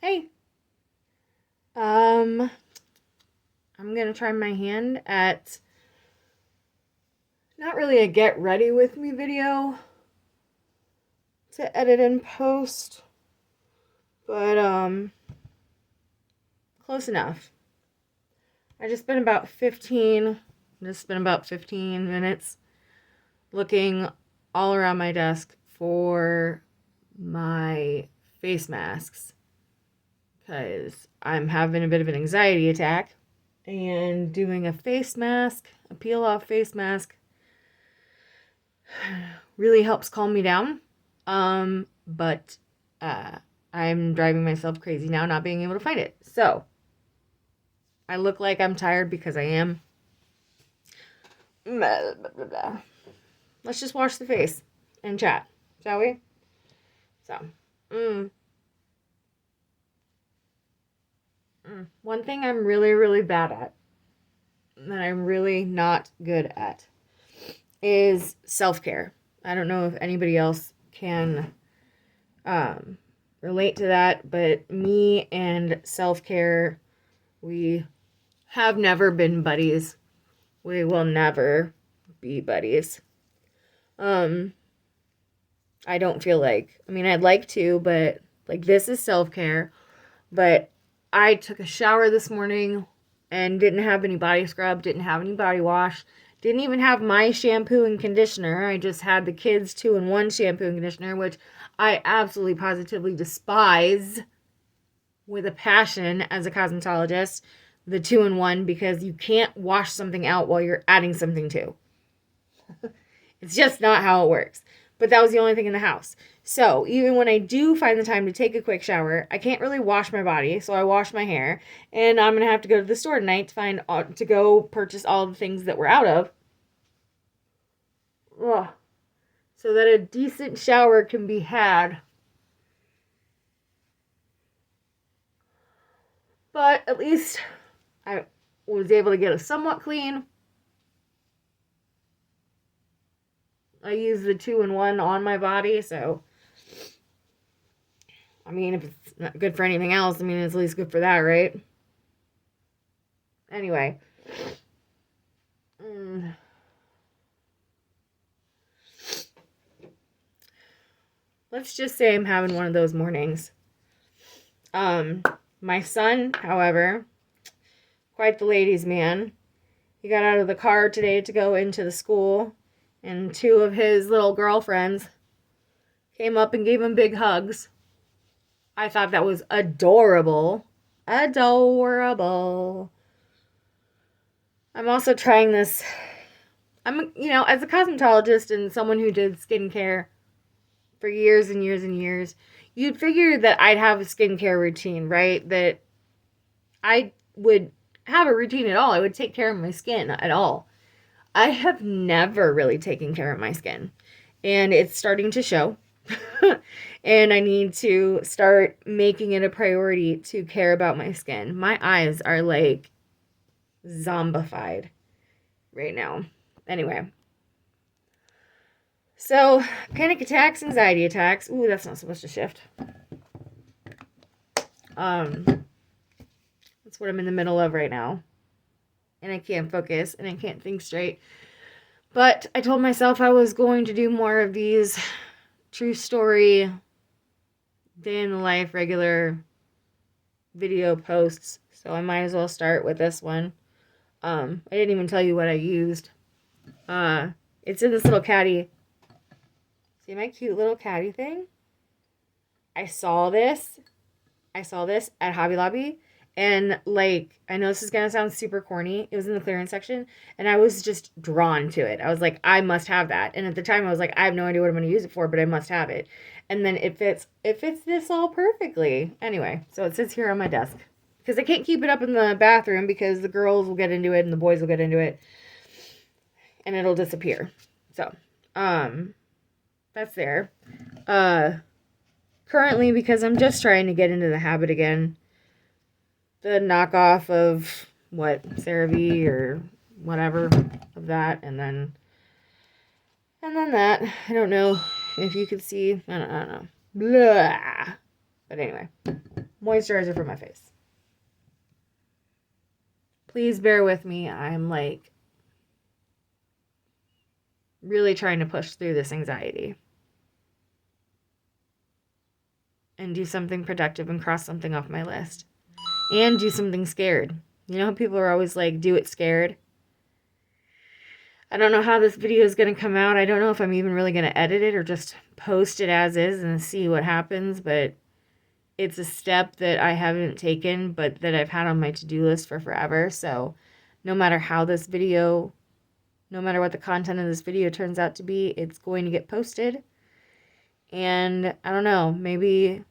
Hey, I'm gonna try my hand at not really a get ready with me video to edit and post, but close enough. I just spent about 15 minutes looking all around my desk for my face masks because I'm having a bit of an anxiety attack, and doing a peel off face mask really helps calm me down. But I'm driving myself crazy now not being able to find it. So I look like I'm tired because I am. Blah, blah, blah, blah. Let's just wash the face and chat, shall we? So, one thing I'm really, really bad at, that I'm really not good at, is self-care. I don't know if anybody else can relate to that, but me and self-care, we have never been buddies. We will never be buddies. I don't feel like, I'd like to, but like this is self-care, but I took a shower this morning and didn't have any body scrub, didn't have any body wash, didn't even have my shampoo and conditioner. I just had the kids' 2-in-1 shampoo and conditioner, which I absolutely positively despise with a passion as a cosmetologist, the 2-in-1, because you can't wash something out while you're adding something to. It's just not how it works. But that was the only thing in the house. So even when I do find the time to take a quick shower, I can't really wash my body, so I wash my hair, and I'm gonna have to go to the store tonight to go purchase all the things that we're out of. Ugh. So that a decent shower can be had. But at least I was able to get it somewhat clean. I use the 2-in-1 on my body, so if it's not good for anything else, it's at least good for that, right? Anyway. Let's just say I'm having one of those mornings. My son, however, quite the ladies' man. He got out of the car today to go into the school, and 2 of his little girlfriends came up and gave him big hugs. I thought that was adorable. Adorable. I'm also trying this. As a cosmetologist and someone who did skincare for years and years and years, you'd figure that I'd have a skincare routine, right? That I would have a routine at all. I would take care of my skin at all. I have never really taken care of my skin, and it's starting to show. And I need to start making it a priority to care about my skin. My eyes are like zombified right now. Anyway. So, panic attacks, anxiety attacks. Ooh, that's not supposed to shift. That's what I'm in the middle of right now. And I can't focus and I can't think straight. But I told myself I was going to do more of these true story, day in the life, regular video posts. So I might as well start with this one. I didn't even tell you what I used. It's in this little caddy. See my cute little caddy thing? I saw this at Hobby Lobby. And I know this is going to sound super corny. It was in the clearance section. And I was just drawn to it. I was like, I must have that. And at the time I was like, I have no idea what I'm going to use it for, but I must have it. And then it fits this all perfectly. Anyway, so it sits here on my desk. Because I can't keep it up in the bathroom because the girls will get into it and the boys will get into it. And it'll disappear. So, that's there. Currently, because I'm just trying to get into the habit again, the knockoff of CeraVe or whatever of that, and then that. I don't know if you could see. I don't know. Blah. But anyway, moisturizer for my face. Please bear with me. I'm like really trying to push through this anxiety and do something productive and cross something off my list and do something scared. You know how people are always like, do it scared? I don't know how this video is going to come out. I don't know if I'm even really going to edit it or just post it as is and see what happens, but it's a step that I haven't taken, but that I've had on my to-do list for forever. So no matter how this video, no matter what the content of this video turns out to be, it's going to get posted. And I don't know, maybe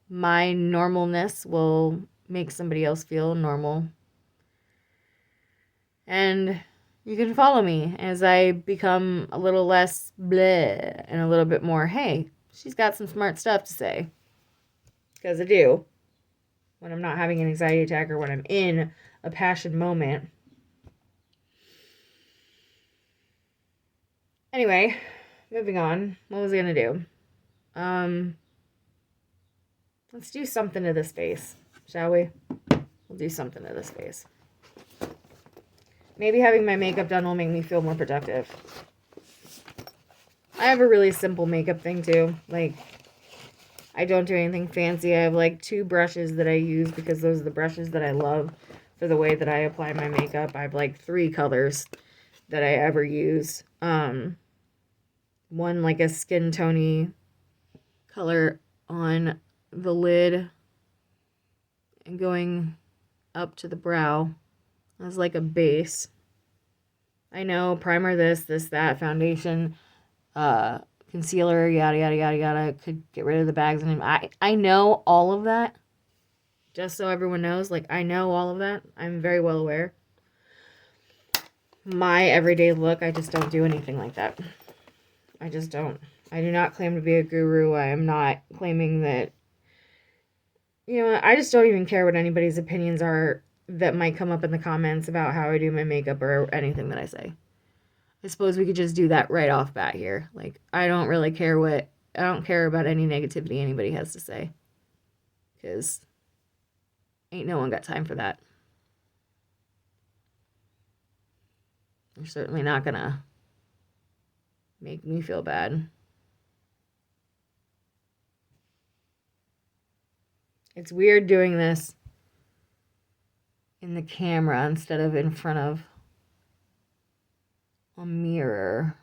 my normalness will make somebody else feel normal. And you can follow me as I become a little less bleh and a little bit more, hey, she's got some smart stuff to say. Because I do. When I'm not having an anxiety attack or when I'm in a passion moment. Anyway, moving on. What was I going to do? Let's do something to this face, shall we? We'll do something to this face. Maybe having my makeup done will make me feel more productive. I have a really simple makeup thing too. Like, I don't do anything fancy. I have like 2 brushes that I use because those are the brushes that I love for the way that I apply my makeup. I have like 3 colors that I ever use. One like a skin tony color on the lid and going up to the brow as like a base. I know, primer this, that, foundation, concealer, yada, yada, yada, yada. Could get rid of the bags. And I know all of that. Just so everyone knows, like, I know all of that. I'm very well aware. My everyday look, I just don't do anything like that. I just don't. I do not claim to be a guru. I am not claiming that, you know, I just don't even care what anybody's opinions are that might come up in the comments about how I do my makeup or anything that I say. I suppose we could just do that right off bat here. Like, I don't really care I don't care about any negativity anybody has to say. Because ain't no one got time for that. They're certainly not gonna make me feel bad. It's weird doing this in the camera instead of in front of a mirror.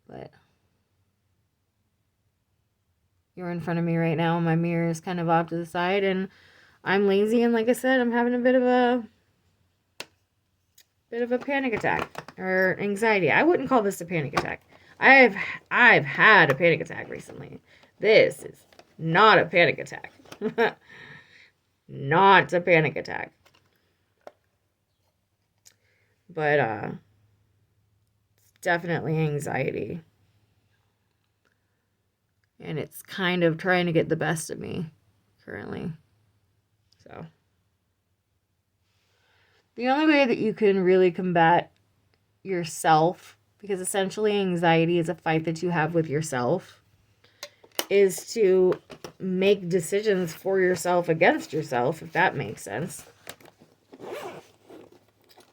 But you're in front of me right now and my mirror is kind of off to the side and I'm lazy and like I said, I'm having a bit of a panic attack or anxiety. I wouldn't call this a panic attack. I've had a panic attack recently. This is not a panic attack. Not a panic attack. But it's definitely anxiety. And it's kind of trying to get the best of me currently. So the only way that you can really combat yourself, because essentially anxiety is a fight that you have with yourself, is to make decisions for yourself against yourself, if that makes sense.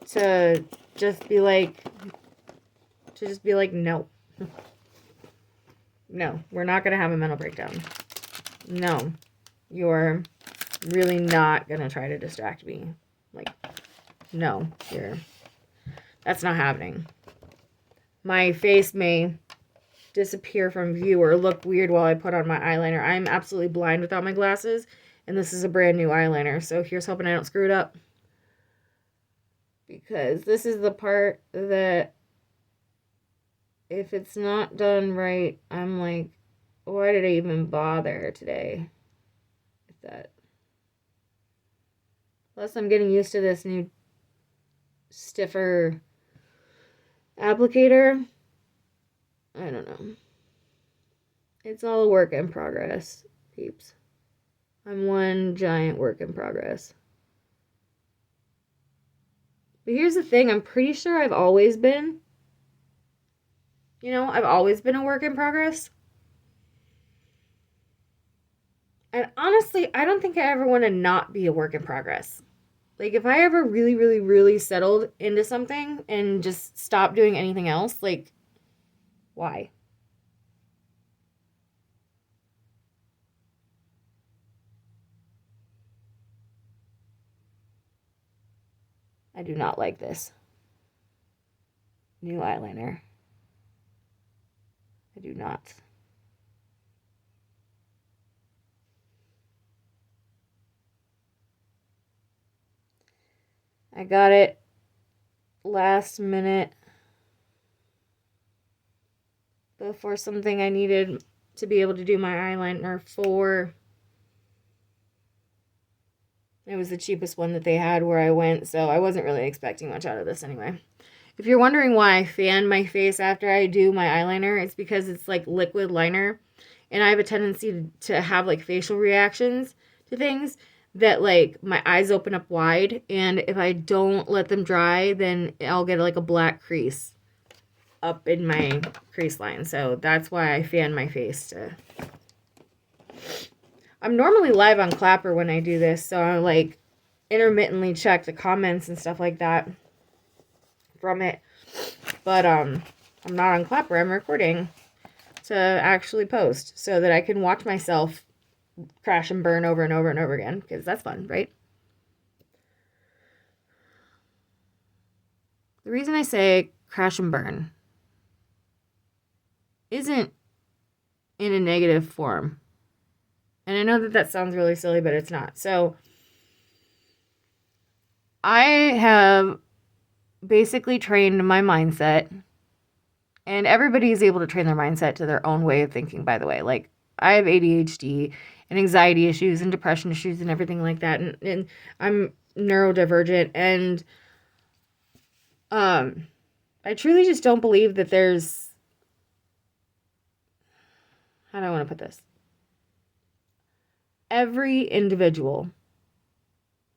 To just be like, no. No, we're not going to have a mental breakdown. No, you're really not going to try to distract me. Like, no, that's not happening. My face may disappear from view or look weird while I put on my eyeliner. I'm absolutely blind without my glasses, and this is a brand new eyeliner, so here's hoping I don't screw it up. Because this is the part that, if it's not done right, I'm like, why did I even bother today with that? Plus, I'm getting used to this new stiffer applicator. I don't know. It's all a work in progress, peeps. I'm one giant work in progress. But here's the thing, I'm pretty sure I've always been. You know, I've always been a work in progress. And honestly, I don't think I ever want to not be a work in progress. Like, if I ever really, really, really settled into something and just stopped doing anything else, like, why? I do not like this new eyeliner. I do not. I got it last minute before something I needed to be able to do my eyeliner for. It was the cheapest one that they had where I went, so I wasn't really expecting much out of this anyway. If you're wondering why I fan my face after I do my eyeliner, it's because it's like liquid liner, and I have a tendency to have like facial reactions to things that like my eyes open up wide, and if I don't let them dry, then I'll get like a black crease up in my crease line. So that's why I fan my face to... I'm normally live on Clapper when I do this, so I like intermittently check the comments and stuff like that from it. But I'm not on Clapper. I'm recording to actually post so that I can watch myself crash and burn over and over and over again, because that's fun, right? The reason I say crash and burn isn't in a negative form. And I know that that sounds really silly, but it's not. So I have basically trained my mindset, and everybody is able to train their mindset to their own way of thinking, by the way. Like, I have ADHD and anxiety issues and depression issues and everything like that. And I'm neurodivergent. And I truly just don't believe that there's... How do I want to put this? Every individual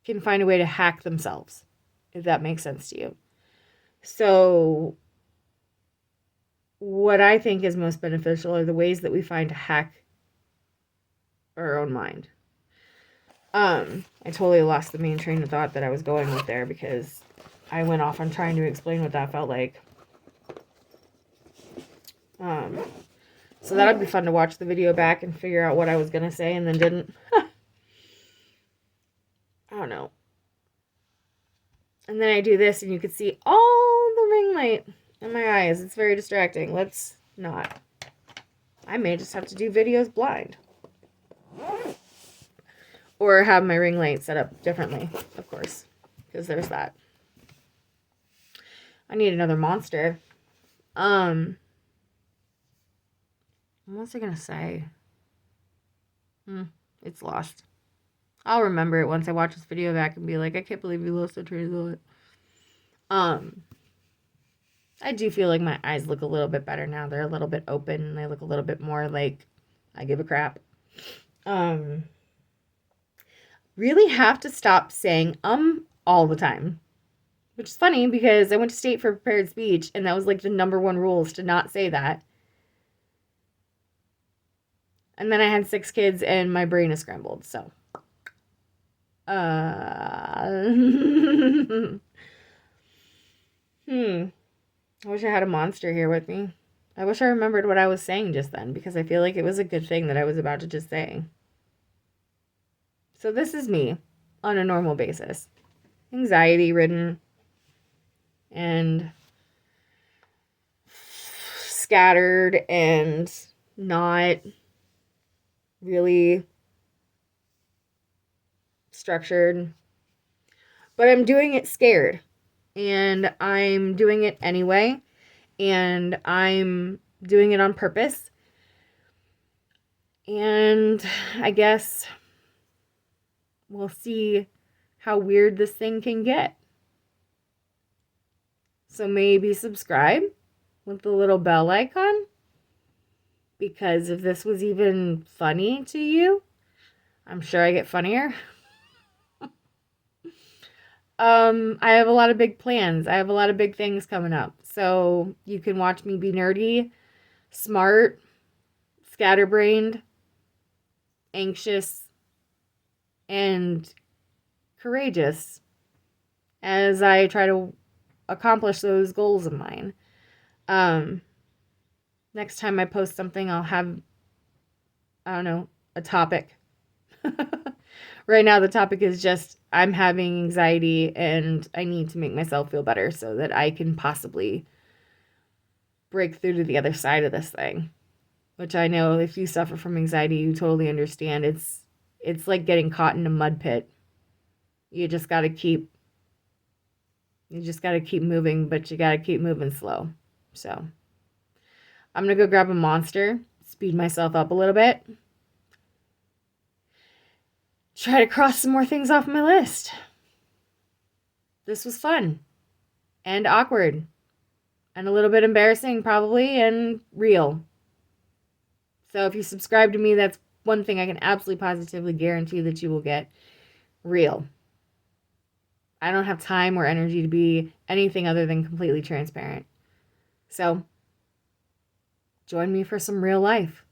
can find a way to hack themselves, if that makes sense to you. So what I think is most beneficial are the ways that we find to hack our own mind. I totally lost the main train of thought that I was going with there, because I went off on trying to explain what that felt like. So that'd be fun to watch the video back and figure out what I was going to say and then didn't. I don't know. And then I do this and you can see all the ring light in my eyes. It's very distracting. Let's not. I may just have to do videos blind. Or have my ring light set up differently, of course. Because there's that. I need another monster. What was I going to say? It's lost. I'll remember it once I watch this video back and be like, I can't believe you lost the train of thought. I do feel like my eyes look a little bit better now. They're a little bit open and they look a little bit more like I give a crap. Really have to stop saying all the time. Which is funny because I went to state for prepared speech and that was like the #1 rule is to not say that. And then I had 6 kids and my brain is scrambled, so. I wish I had a monster here with me. I wish I remembered what I was saying just then, because I feel like it was a good thing that I was about to just say. So this is me on a normal basis. Anxiety-ridden and scattered and not really structured. But I'm doing it scared. And I'm doing it anyway. And I'm doing it on purpose. And I guess we'll see how weird this thing can get. So maybe subscribe with the little bell icon. Because if this was even funny to you, I'm sure I get funnier. I have a lot of big plans. I have a lot of big things coming up. So you can watch me be nerdy, smart, scatterbrained, anxious, and courageous as I try to accomplish those goals of mine. Next time I post something, I'll have, I don't know, a topic. Right now, the topic is just I'm having anxiety and I need to make myself feel better so that I can possibly break through to the other side of this thing. Which I know if you suffer from anxiety, you totally understand. It's like getting caught in a mud pit. You just got to keep moving, but you got to keep moving slow. So, I'm going to go grab a Monster, speed myself up a little bit. Try to cross some more things off my list. This was fun and awkward and a little bit embarrassing probably and real. So if you subscribe to me, that's one thing I can absolutely positively guarantee that you will get. Real. I don't have time or energy to be anything other than completely transparent. So join me for some real life.